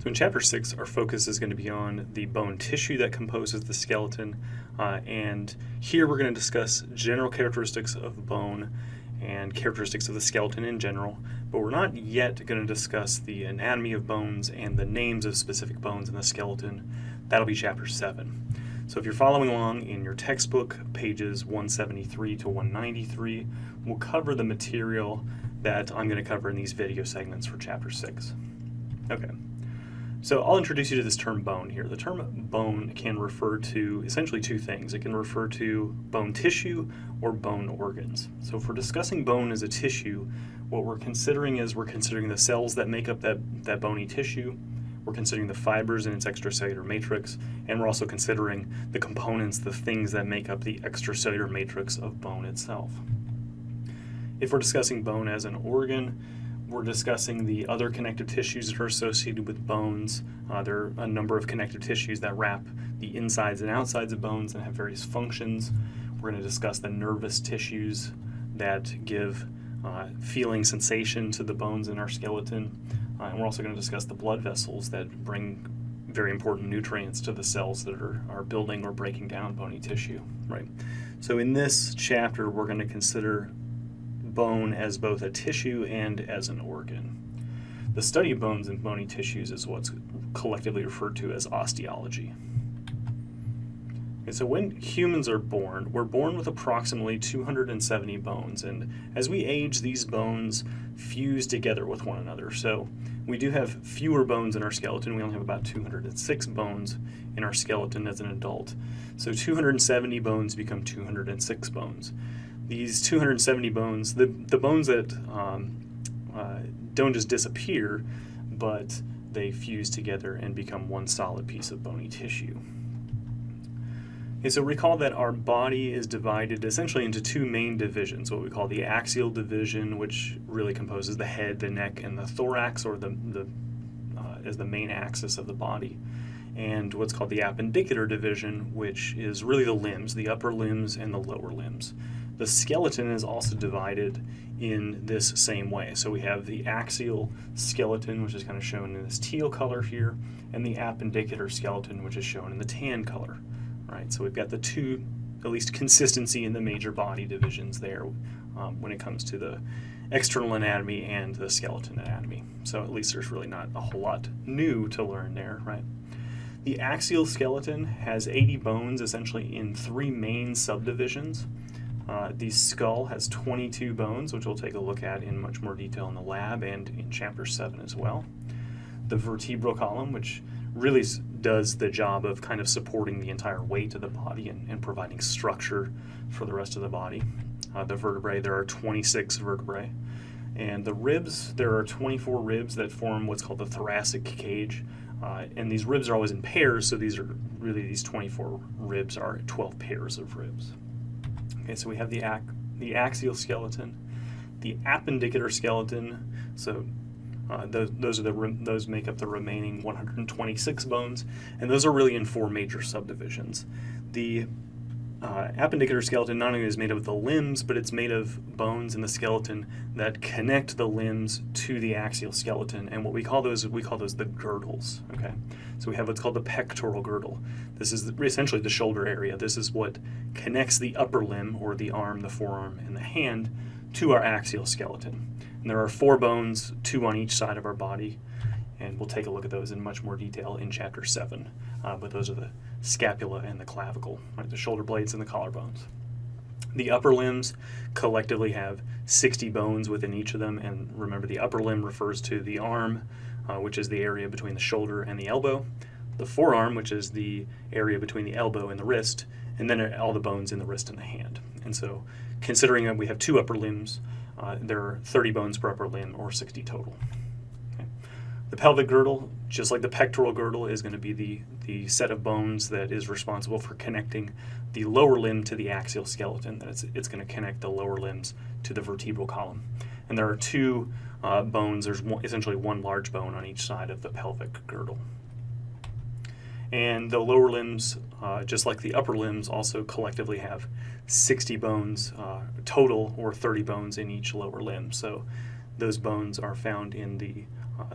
So in Chapter 6, our focus is going to be on the bone tissue that composes the skeleton, and here we're going to discuss general characteristics of bone and characteristics of the skeleton in general, but we're not yet going to discuss the anatomy of bones and the names of specific bones in the skeleton. That'll be Chapter 7. So if you're following along in your textbook, pages 173 to 193, we'll cover the material that I'm going to cover in these video segments for Chapter 6. Okay. So I'll introduce you to this term bone here. The term bone can refer to essentially two things. It can refer to bone tissue or bone organs. So if we're discussing bone as a tissue, what we're considering is we're considering the cells that make up that bony tissue, we're considering the fibers in its extracellular matrix, and we're also considering the components, the things that make up the extracellular matrix of bone itself. If we're discussing bone as an organ, we're discussing the other connective tissues that are associated with bones. There are a number of connective tissues that wrap the insides and outsides of bones and have various functions. We're going to discuss the nervous tissues that give feeling sensation to the bones in our skeleton. And we're also going to discuss the blood vessels that bring very important nutrients to the cells that are building or breaking down bony tissue. Right. So in this chapter, we're going to consider bone as both a tissue and as an organ. The study of bones and bony tissues is what's collectively referred to as osteology. Okay, so when humans are born, we're born with approximately 270 bones, and as we age, these bones fuse together with one another. So we do have fewer bones in our skeleton. We only have about 206 bones in our skeleton as an adult. So 270 bones become 206 bones. These 270 bones, the bones that don't just disappear, but they fuse together and become one solid piece of bony tissue. Okay, so recall that our body is divided essentially into two main divisions, what we call the axial division, which really composes the head, the neck, and the thorax, or as the main axis of the body, and what's called the appendicular division, which is really the limbs, the upper limbs and the lower limbs. The skeleton is also divided in this same way. So we have the axial skeleton, which is kind of shown in this teal color here, and the appendicular skeleton, which is shown in the tan color. Right? So we've got the two, at least consistency in the major body divisions there when it comes to the external anatomy and the skeleton anatomy. So at least there's really not a whole lot new to learn there, right? The axial skeleton has 80 bones essentially in three main subdivisions. The skull has 22 bones, which we'll take a look at in much more detail in the lab and in Chapter 7 as well. The vertebral column, which really does the job of kind of supporting the entire weight of the body and providing structure for the rest of the body. The vertebrae, there are 26 vertebrae. And the ribs, there are 24 ribs that form what's called the thoracic cage. And these ribs are always in pairs, so these 24 ribs are 12 pairs of ribs. Okay, so we have the axial skeleton, the appendicular skeleton. So those make up the remaining 126 bones, and those are really in four major subdivisions. The appendicular skeleton not only is made of the limbs, but it's made of bones in the skeleton that connect the limbs to the axial skeleton, and what we call those the girdles. Okay, so we have what's called the pectoral girdle. This is essentially the shoulder area. This is what connects the upper limb, or the arm, the forearm, and the hand to our axial skeleton. And there are 4 bones, 2 on each side of our body, and we'll take a look at those in much more detail in Chapter 7. But those are the scapula and the clavicle, right, the shoulder blades and the collarbones. The upper limbs collectively have 60 bones within each of them, and remember the upper limb refers to the arm, which is the area between the shoulder and the elbow, the forearm, which is the area between the elbow and the wrist, and then all the bones in the wrist and the hand. And so considering that we have 2 upper limbs, there are 30 bones per upper limb, or 60 total. Okay. The pelvic girdle, just like the pectoral girdle, is going to be the set of bones that is responsible for connecting the lower limb to the axial skeleton. That it's going to connect the lower limbs to the vertebral column. And there are 2 bones. There's essentially 1 large bone on each side of the pelvic girdle. And the lower limbs, just like the upper limbs, also collectively have 60 bones total, or 30 bones in each lower limb. So those bones are found in the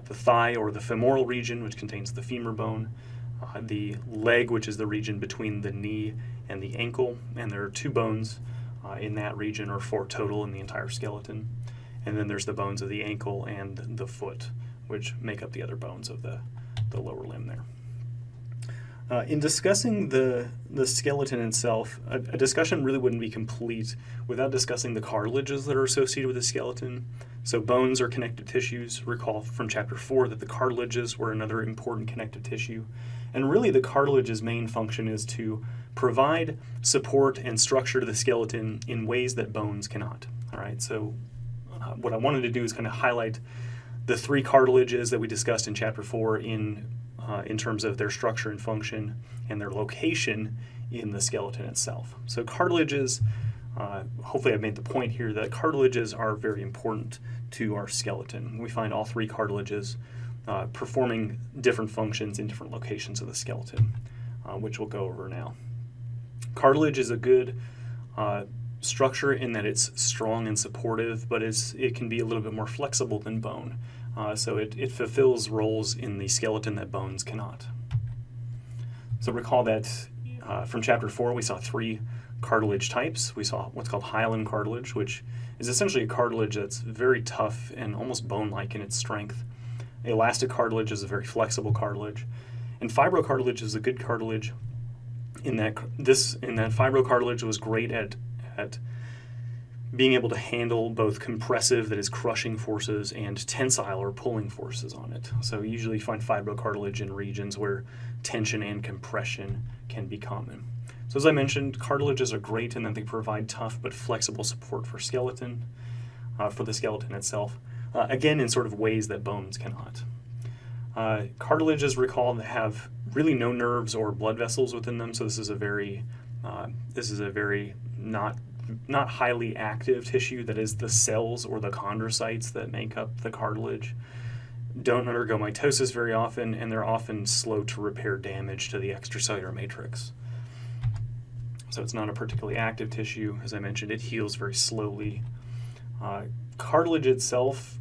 the thigh or the femoral region, which contains the femur bone, the leg, which is the region between the knee and the ankle, and there are 2 bones in that region, or 4 total in the entire skeleton. And then there's the bones of the ankle and the foot, which make up the other bones of the lower limb there. In discussing the skeleton itself, a discussion really wouldn't be complete without discussing the cartilages that are associated with the skeleton. So bones are connective tissues. Recall from chapter 4 that the cartilages were another important connective tissue. And really the cartilage's main function is to provide support and structure to the skeleton in ways that bones cannot. All right, so what I wanted to do is kind of highlight the 3 cartilages that we discussed in chapter 4 in terms of their structure and function and their location in the skeleton itself. So cartilages, hopefully I've made the point here that cartilages are very important to our skeleton. We find all 3 cartilages performing different functions in different locations of the skeleton, which we'll go over now. Cartilage is a good structure in that it's strong and supportive, but it can be a little bit more flexible than bone. So it fulfills roles in the skeleton that bones cannot. So recall that from chapter 4 we saw 3 cartilage types. We saw what's called hyaline cartilage, which is essentially a cartilage that's very tough and almost bone-like in its strength. Elastic cartilage is a very flexible cartilage. And fibrocartilage is a good cartilage in that fibrocartilage was great at being able to handle both compressive, that is crushing forces, and tensile or pulling forces on it. So you usually find fibrocartilage in regions where tension and compression can be common. So as I mentioned, cartilages are great in that they provide tough but flexible support for the skeleton itself, again in sort of ways that bones cannot. Cartilages, recall, that have really no nerves or blood vessels within them, so this is a very not highly active tissue. That is, the cells or the chondrocytes that make up the cartilage don't undergo mitosis very often, and they're often slow to repair damage to the extracellular matrix. So it's not a particularly active tissue. As I mentioned, it heals very slowly. Cartilage itself,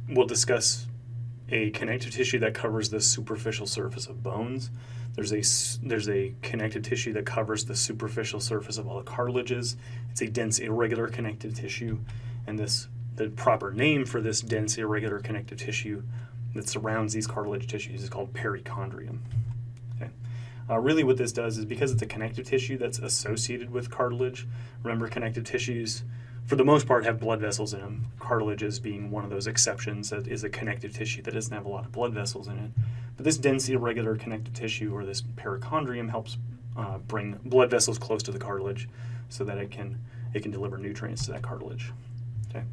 we'll discuss a connective tissue that covers the superficial surface of bones. There's a connective tissue that covers the superficial surface of all the cartilages. It's a dense irregular connective tissue, and the proper name for this dense irregular connective tissue that surrounds these cartilage tissues is called perichondrium. Okay. Really what this does is, because it's a connective tissue that's associated with cartilage, remember connective tissues for the most part have blood vessels in them, cartilages being one of those exceptions that is a connective tissue that doesn't have a lot of blood vessels in it. But this dense irregular connective tissue, or this perichondrium, helps bring blood vessels close to the cartilage so that it can deliver nutrients to that cartilage. Okay.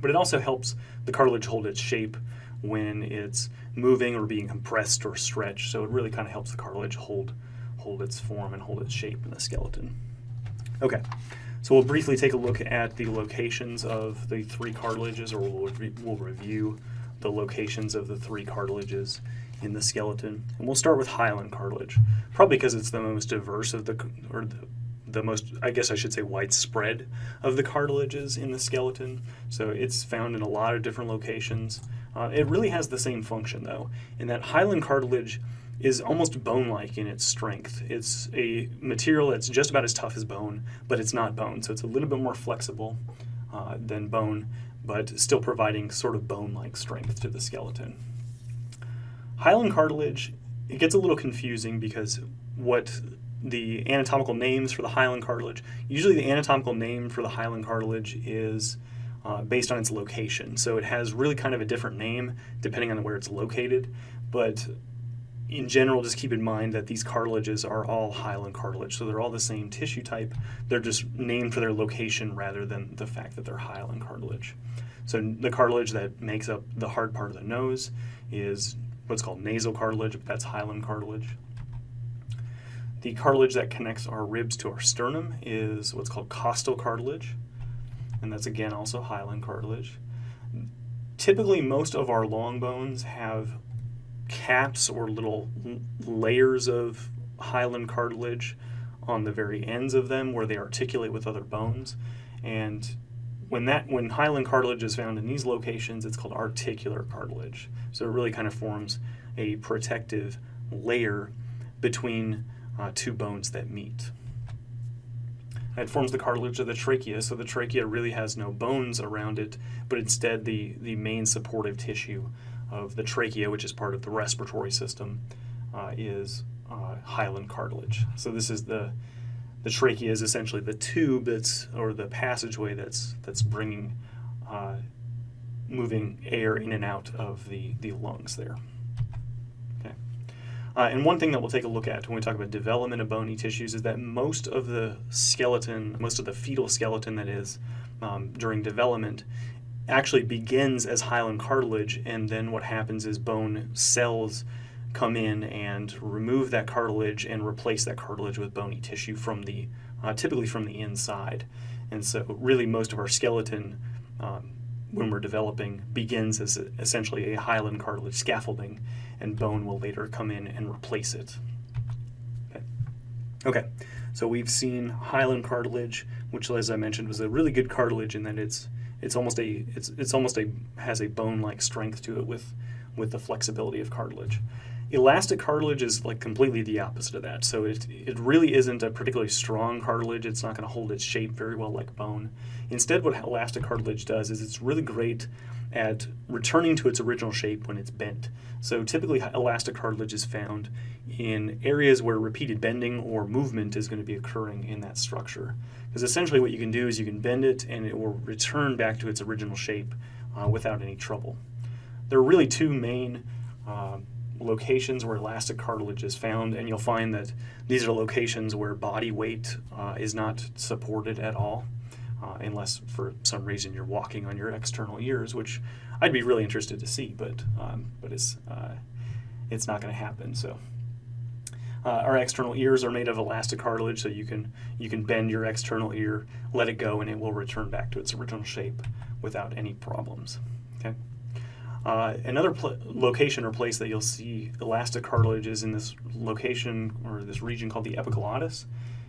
But it also helps the cartilage hold its shape when it's moving or being compressed or stretched. So it really kind of helps the cartilage hold its form and hold its shape in the skeleton. Okay. So we'll briefly take a look at the locations of the 3 cartilages, or we'll review the locations of the 3 cartilages in the skeleton. And we'll start with hyaline cartilage, probably because it's the most diverse of the most, I guess I should say, widespread of the cartilages in the skeleton. So it's found in a lot of different locations. It really has the same function, though, in that hyaline cartilage is almost bone-like in its strength. It's a material that's just about as tough as bone, but it's not bone, so it's a little bit more flexible than bone, but still providing sort of bone-like strength to the skeleton. Hyaline cartilage, it gets a little confusing because what the anatomical names for the hyaline cartilage, usually the anatomical name for the hyaline cartilage is based on its location. So it has really kind of a different name depending on where it's located, but in general, just keep in mind that these cartilages are all hyaline cartilage, so they're all the same tissue type. They're just named for their location rather than the fact that they're hyaline cartilage. So the cartilage that makes up the hard part of the nose is what's called nasal cartilage, but that's hyaline cartilage. The cartilage that connects our ribs to our sternum is what's called costal cartilage, and that's again also hyaline cartilage. Typically, most of our long bones have caps or little layers of hyaline cartilage on the very ends of them where they articulate with other bones, and when hyaline cartilage is found in these locations, it's called articular cartilage. So it really kind of forms a protective layer between two bones that meet. It forms the cartilage of the trachea, so the trachea really has no bones around it, but instead the main supportive tissue of the trachea, which is part of the respiratory system, is hyaline cartilage. So this is the trachea is essentially the tube or the passageway that's bringing, moving air in and out of the lungs there. Okay. And one thing that we'll take a look at when we talk about development of bony tissues is that most of the fetal skeleton that is during development actually begins as hyaline cartilage, and then what happens is bone cells come in and remove that cartilage and replace that cartilage with bony tissue from typically from the inside. And so really most of our skeleton when we're developing begins as essentially a hyaline cartilage scaffolding, and bone will later come in and replace it. Okay, so we've seen hyaline cartilage, which, as I mentioned, was a really good cartilage in that it's almost has a bone-like strength to it with the flexibility of cartilage. Elastic cartilage is like completely the opposite of that. So it really isn't a particularly strong cartilage. It's not going to hold its shape very well like bone. Instead, what elastic cartilage does is it's really great at returning to its original shape when it's bent. So typically elastic cartilage is found in areas where repeated bending or movement is going to be occurring in that structure. Because essentially what you can do is you can bend it and it will return back to its original shape without any trouble. There are really two main locations where elastic cartilage is found, and you'll find that these are locations where body weight is not supported at all, unless for some reason you're walking on your external ears, which I'd be really interested to see, but it's not going to happen. So our external ears are made of elastic cartilage, so you can bend your external ear, let it go, and it will return back to its original shape without any problems. Okay. Another location or place that you'll see elastic cartilage is in this location or this region called the epiglottis.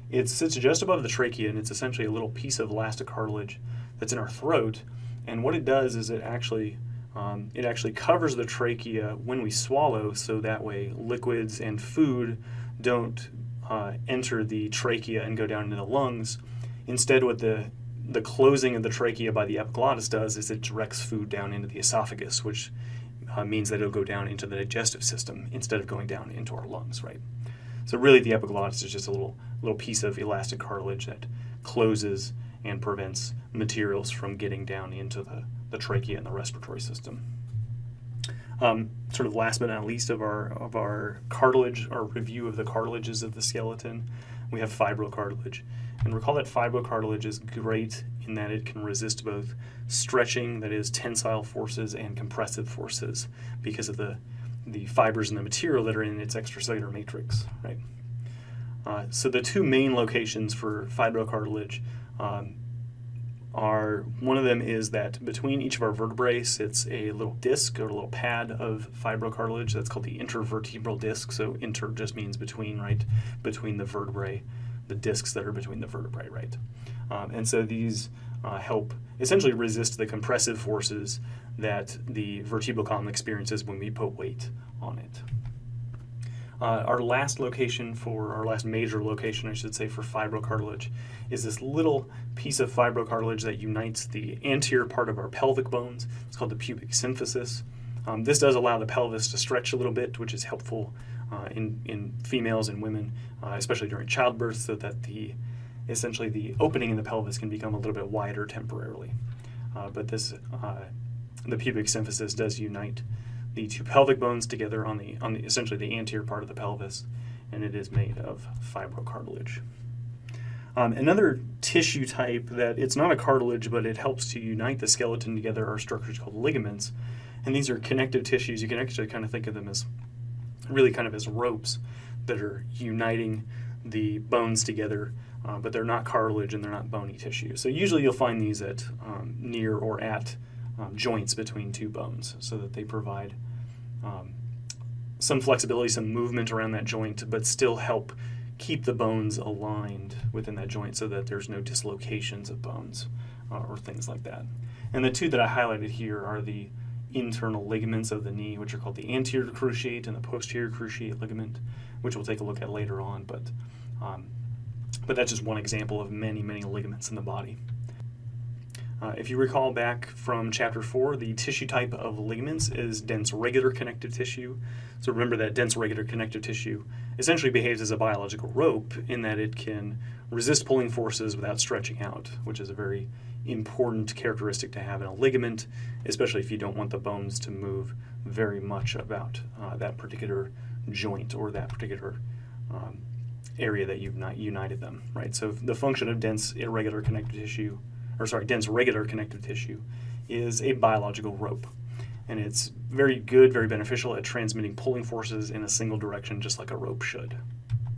It sits just above the trachea, and it's essentially a little piece of elastic cartilage that's in our throat. And what it does is it actually covers the trachea when we swallow, so that way liquids and food don't enter the trachea and go down into the lungs. Instead, what the closing of the trachea by the epiglottis does is it directs food down into the esophagus, which means that it'll go down into the digestive system instead of going down into our lungs, right? So really the epiglottis is just a little piece of elastic cartilage that closes and prevents materials from getting down into the trachea and the respiratory system. Sort of last but not least of our cartilage, our review of the cartilages of the skeleton, we have fibrocartilage. And recall that fibrocartilage is great in that it can resist both stretching, that is tensile forces, and compressive forces because of the fibers and the material that are in its extracellular matrix, right? So the two main locations for fibrocartilage are, one of them is that between each of our vertebrae sits a little disc or a little pad of fibrocartilage that's called the intervertebral disc. So inter just means between, right? Between the vertebrae, the discs that are between the vertebrae, right? And so these help essentially resist the compressive forces that the vertebral column experiences when we put weight on it. Our last major location, I should say, for fibrocartilage is this little piece of fibrocartilage that unites the anterior part of our pelvic bones. It's called the pubic symphysis. This does allow the pelvis to stretch a little bit, which is helpful in females and women, especially during childbirth, so that essentially the opening in the pelvis can become a little bit wider temporarily. But the pubic symphysis does unite the two pelvic bones together on the essentially the anterior part of the pelvis, and it is made of fibrocartilage. Another tissue type that it's not a cartilage, but it helps to unite the skeleton together are structures called ligaments, and these are connective tissues. You can actually kind of think of them as really kind of as ropes that are uniting the bones together, but they're not cartilage and they're not bony tissue. So usually you'll find these at near or at joints between two bones, so that they provide some flexibility, some movement around that joint, but still help keep the bones aligned within that joint so that there's no dislocations of bones or things like that. And the two that I highlighted here are the internal ligaments of the knee, which are called the anterior cruciate and the posterior cruciate ligament, which we'll take a look at later on. But that's just one example of many, many ligaments in the body. If you recall back from chapter 4, the tissue type of ligaments is dense regular connective tissue. So remember that dense regular connective tissue essentially behaves as a biological rope in that it can resist pulling forces without stretching out, which is a very important characteristic to have in a ligament, especially if you don't want the bones to move very much about that particular joint or that particular area that you've not united them, right? So the function of dense regular connective tissue is a biological rope. And it's very good, very beneficial at transmitting pulling forces in a single direction, just like a rope should.